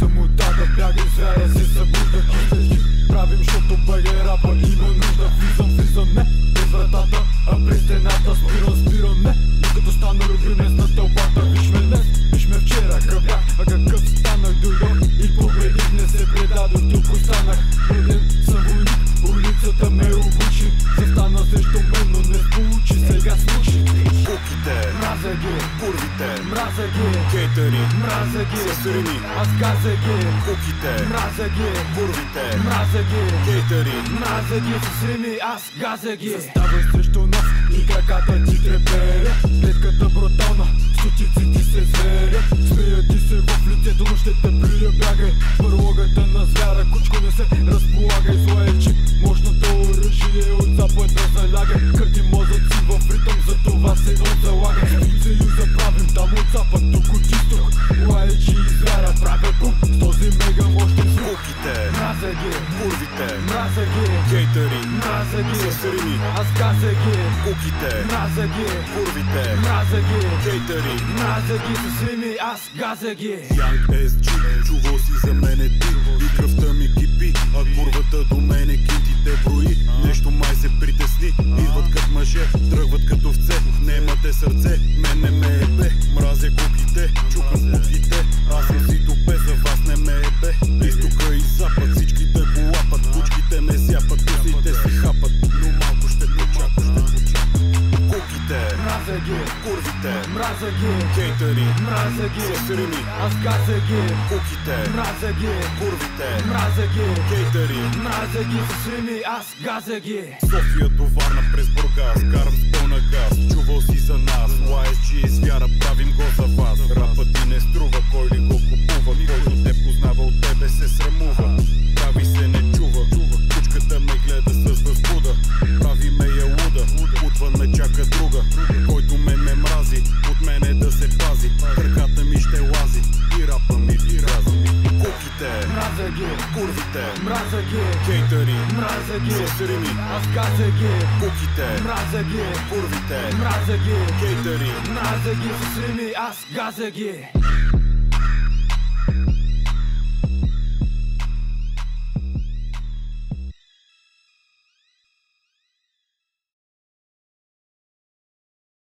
самота да бягам, звяра се събуда. Правим, защото бъге рапа има нужда. Влизам, не без вратата, а през стената. Спирам, не, докато стана любимец на тълпата. Виж ме днес, виж ме вчера, кръвях, а какъв станах. Дойдох и победих, не се предадох, тук останах. Роден съм войник, улицата ме обучи. Застана срещу мен, но не получи, сега случи. Куките, мразя ги, курвите, мразя ги, хейтери, мразя ги, с рими. аз газя ги. Куките, Мразя ги, курвите, мразя ги, хейтери, мразя ги с рими, аз газя ги. Заставай срещу нас и краката ти треперят. Клетката брутална, стотици ти се зверят. Смеят ти се в лицето, но ще те прия, бягай. Парлогата на звяра, кучко не се разполагай. Зло е чип, мощното оръжие от запада залягай. Кърти мозъци в ритъм, за това се отзалагай. Съюза правим там от запад, тук от изток. Лаечи и звяра правят бум с този мега мощен звук. куките, Мразя ги, курвите, мразя ги, хейтери, мразя ги, с рими. аз газя ги. Куките, Мразя ги, курвите, мразя ги, хейтери, мразя ги с рими, аз газя ги. Young SG, чувал си за мене ти и кръвта ми кипи, а курвата до мене кинтите брои. Нещо май се притесни, идват като мъже, тръгват като овце, немате сърце, мен не ме ебе. Мразя куките, чукам куките, аз съм си топе, за вас не ме ебе. Изтока и запад, всички да го лапат, кучките ме зяпат, кусите си хапат, но малко ще почака. Куките, Мразя ги, курвите, мразя ги, хейтери, мразя ги, с рими. аз газя ги. Куките, Мразя ги, курвите, мразя ги, хейтери, мразя ги с рими, аз газя ги. София до Варна през Бургас, карам с пълна газ, чувал си за нас. YSG и звяра, правим го за вас. Рапът ти не струва, кой ли го купува, който те познава от тебе се срамува. Прави се не чува, кучката ме гледа с възбуда, прави ме я луда, отвън ме чака друга, който ме мрази, от мене да се пази, краката ми ще лази и рапа ми вирази. Куките, Мразя ги, курвите, мразя ги, хейтери, мразя ги, с рими. аз газя ги. Куките, Мразя ги, курвите, мразя ги, хейтери. мразя ги с рими, аз газя ги.